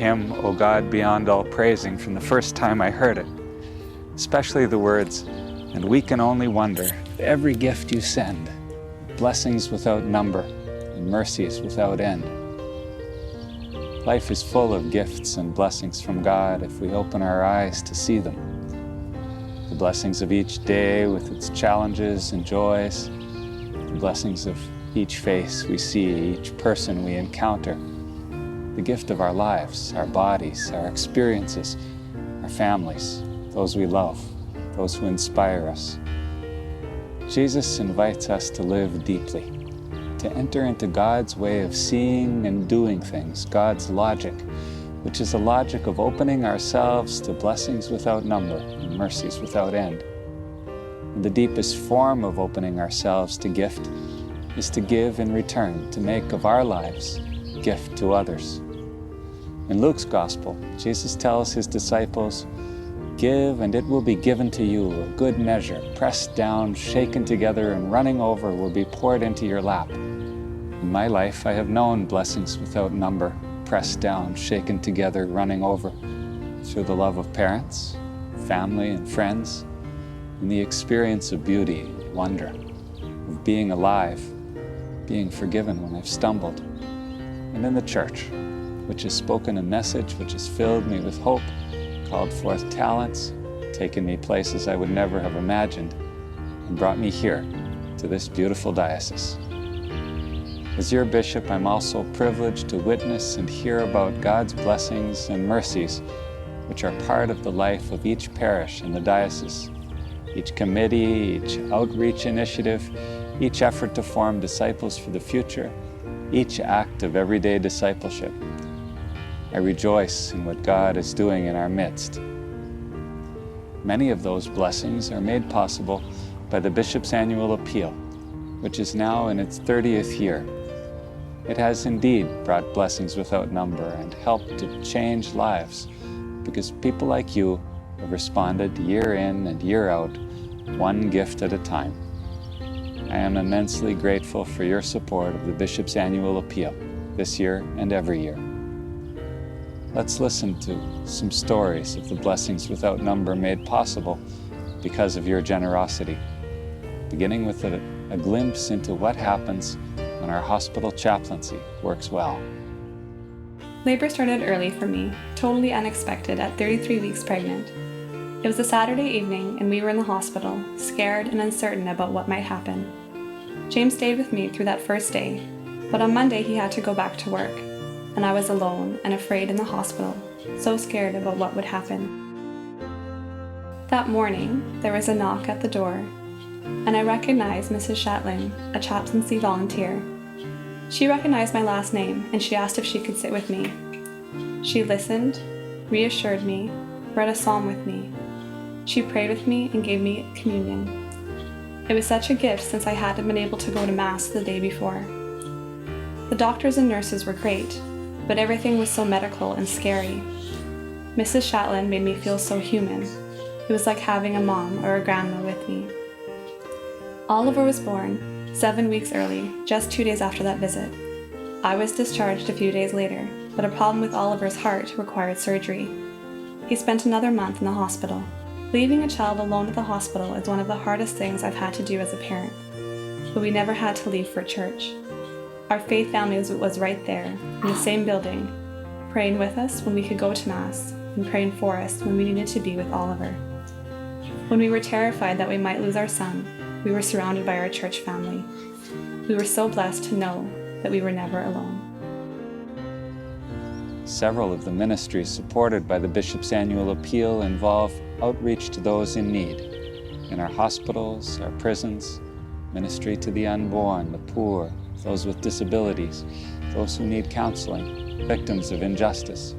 hymn, O God Beyond All Praising, from the first time I heard it, especially the words, "And we can only wonder every gift you send, blessings without number and mercies without end." Life is full of gifts and blessings from God if we open our eyes to see them. The blessings of each day with its challenges and joys, the blessings of each face we see, each person we encounter, the gift of our lives, our bodies, our experiences, our families, those we love, those who inspire us. Jesus invites us to live deeply, to enter into God's way of seeing and doing things, God's logic, which is a logic of opening ourselves to blessings without number and mercies without end. And the deepest form of opening ourselves to gift is to give in return, to make of our lives a gift to others. In Luke's Gospel, Jesus tells his disciples, "Give, and it will be given to you, a good measure, pressed down, shaken together, and running over will be poured into your lap." In my life, I have known blessings without number, pressed down, shaken together, running over, through the love of parents, family, and friends, in the experience of beauty and wonder, of being alive, being forgiven when I've stumbled, and in the church, which has spoken a message which has filled me with hope, called forth talents, taken me places I would never have imagined, and brought me here to this beautiful diocese. As your bishop, I'm also privileged to witness and hear about God's blessings and mercies, which are part of the life of each parish in the diocese, each committee, each outreach initiative, each effort to form disciples for the future, each act of everyday discipleship. I rejoice in what God is doing in our midst. Many of those blessings are made possible by the Bishop's Annual Appeal, which is now in its 30th year. It has indeed brought blessings without number and helped to change lives, because people like you have responded year in and year out, one gift at a time. I am immensely grateful for your support of the Bishop's Annual Appeal this year and every year. Let's listen to some stories of the blessings without number made possible because of your generosity, beginning with a glimpse into what happens when our hospital chaplaincy works well. Labor started early for me, totally unexpected at 33 weeks pregnant. It was a Saturday evening and we were in the hospital, scared and uncertain about what might happen. James stayed with me through that first day, but on Monday he had to go back to work, and I was alone and afraid in the hospital, so scared about what would happen. That morning, there was a knock at the door, and I recognized Mrs. Shatling, a chaplaincy volunteer. She recognized my last name, and she asked if she could sit with me. She listened, reassured me, read a psalm with me. She prayed with me and gave me communion. It was such a gift since I hadn't been able to go to Mass the day before. The doctors and nurses were great, but everything was so medical and scary. Mrs. Shatland made me feel so human. It was like having a mom or a grandma with me. Oliver was born 7 weeks early, just 2 days after that visit. I was discharged a few days later, but a problem with Oliver's heart required surgery. He spent another month in the hospital. Leaving a child alone at the hospital is one of the hardest things I've had to do as a parent, but we never had to leave for church. Our faith family was right there, in the same building, praying with us when we could go to Mass, and praying for us when we needed to be with Oliver. When we were terrified that we might lose our son, we were surrounded by our church family. We were so blessed to know that we were never alone. Several of the ministries supported by the Bishop's Annual Appeal involve outreach to those in need, in our hospitals, our prisons, ministry to the unborn, the poor, those with disabilities, those who need counseling, victims of injustice.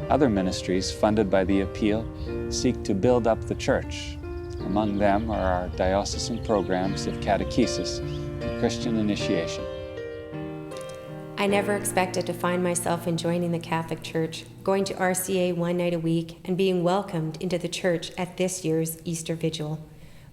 Other ministries funded by the Appeal seek to build up the church. Among them are our diocesan programs of catechesis and Christian initiation. I never expected to find myself enjoying the Catholic Church, going to RCA one night a week, and being welcomed into the church at this year's Easter Vigil.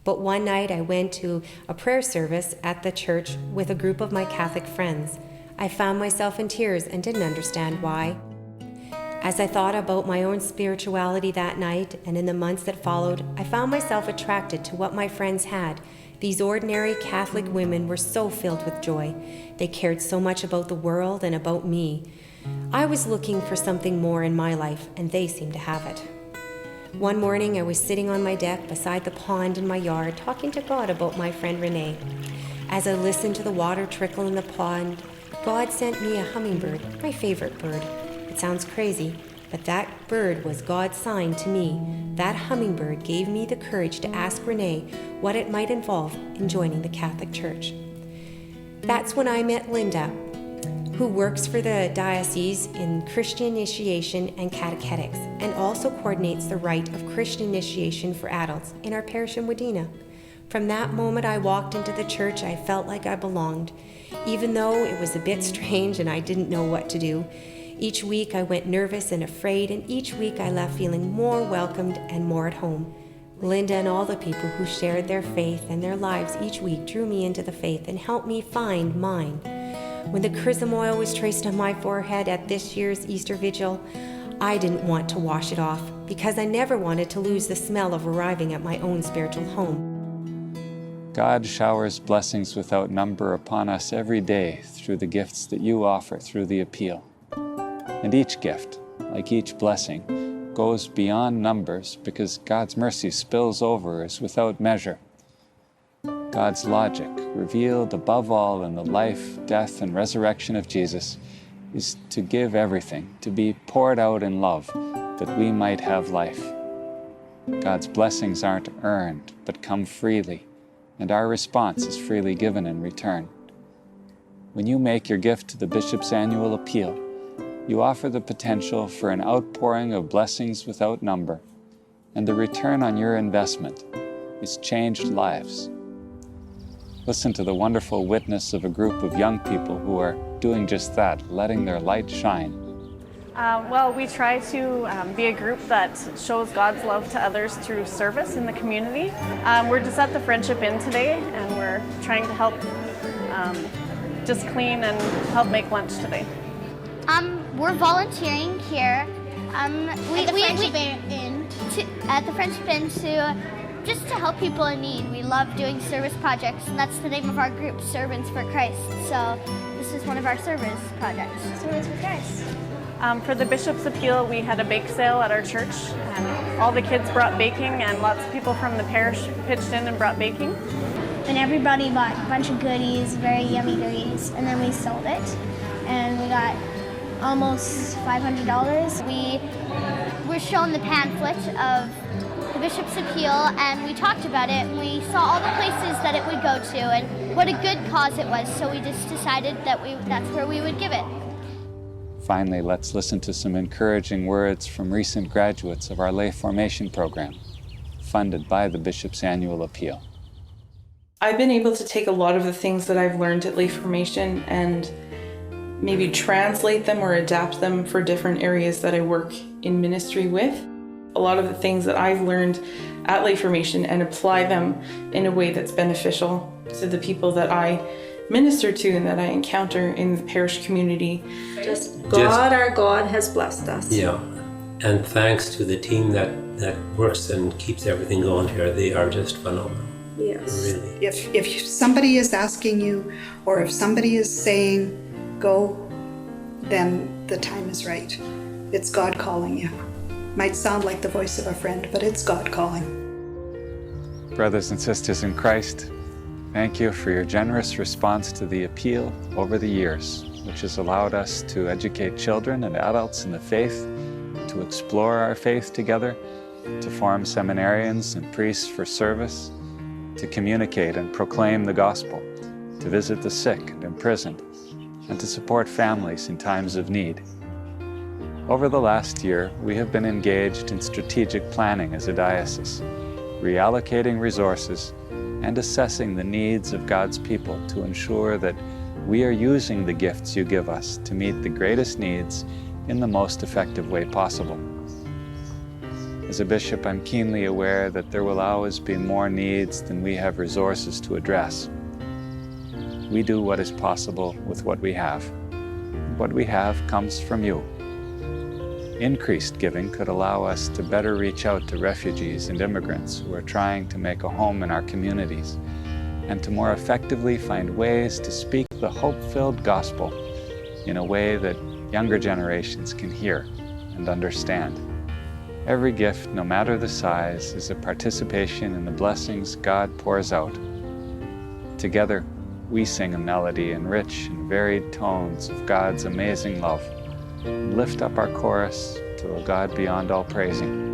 But one night I went to a prayer service at the church with a group of my Catholic friends. I found myself in tears and didn't understand why. As I thought about my own spirituality that night and in the months that followed, I found myself attracted to what my friends had. These ordinary Catholic women were so filled with joy. They cared so much about the world and about me. I was looking for something more in my life, and they seemed to have it. One morning, I was sitting on my deck beside the pond in my yard, talking to God about my friend Renee. As I listened to the water trickle in the pond, God sent me a hummingbird, my favorite bird. It sounds crazy, but that bird was God's sign to me. That hummingbird gave me the courage to ask Renee what it might involve in joining the Catholic Church. That's when I met Linda, who works for the diocese in Christian initiation and catechetics, and also coordinates the rite of Christian initiation for adults in our parish in Wadena. From that moment I walked into the church, I felt like I belonged, even though it was a bit strange and I didn't know what to do. Each week I went nervous and afraid, and each week I left feeling more welcomed and more at home. Linda and all the people who shared their faith and their lives each week drew me into the faith and helped me find mine. When the chrism oil was traced on my forehead at this year's Easter Vigil, I didn't want to wash it off because I never wanted to lose the smell of arriving at my own spiritual home. God showers blessings without number upon us every day through the gifts that you offer through the appeal. And each gift, like each blessing, goes beyond numbers because God's mercy spills over us without measure. God's logic, revealed above all in the life, death, and resurrection of Jesus, is to give everything, to be poured out in love, that we might have life. God's blessings aren't earned, but come freely, and our response is freely given in return. When you make your gift to the Bishop's annual appeal, you offer the potential for an outpouring of blessings without number, and the return on your investment is changed lives. Listen to the wonderful witness of a group of young people who are doing just that, letting their light shine. Well, we try to be a group that shows God's love to others through service in the community. We're just at the Friendship Inn today, and we're trying to help just clean and help make lunch today. We're volunteering here at the Friendship Inn just to help people in need. We love doing service projects, and that's the name of our group, Servants for Christ. So this is one of our service projects. Servants for Christ. For the Bishop's Appeal, we had a bake sale at our church, and all the kids brought baking, and lots of people from the parish pitched in and brought baking. And everybody bought a bunch of goodies, very yummy goodies, and then we sold it, and we got almost $500. We were shown the pamphlet of the Bishop's Appeal, and we talked about it, and we saw all the places that it would go to and what a good cause it was, so we just decided that that's where we would give it. Finally, let's listen to some encouraging words from recent graduates of our lay formation program, funded by the Bishop's annual appeal. I've been able to take a lot of the things that I've learned at lay formation and maybe translate them or adapt them for different areas that I work in ministry with. A lot of the things that I've learned at lay formation and apply them in a way that's beneficial to the people that I minister to and that I encounter in the parish community. Our God has blessed us. Yeah, and thanks to the team that works and keeps everything going here. They are just phenomenal. Yes. Really. If somebody is asking you, or if somebody is saying, go, then the time is right. It's God calling you. Might sound like the voice of a friend, but it's God calling. Brothers and sisters in Christ, thank you for your generous response to the appeal over the years, which has allowed us to educate children and adults in the faith, to explore our faith together, to form seminarians and priests for service, to communicate and proclaim the gospel, to visit the sick and imprisoned, and to support families in times of need. Over the last year, we have been engaged in strategic planning as a diocese, reallocating resources and assessing the needs of God's people to ensure that we are using the gifts you give us to meet the greatest needs in the most effective way possible. As a bishop, I'm keenly aware that there will always be more needs than we have resources to address. We do what is possible with what we have. What we have comes from you. Increased giving could allow us to better reach out to refugees and immigrants who are trying to make a home in our communities, and to more effectively find ways to speak the hope-filled gospel in a way that younger generations can hear and understand. Every gift, no matter the size, is a participation in the blessings God pours out. Together, we sing a melody in rich and varied tones of God's amazing love, and lift up our chorus to a God beyond all praising.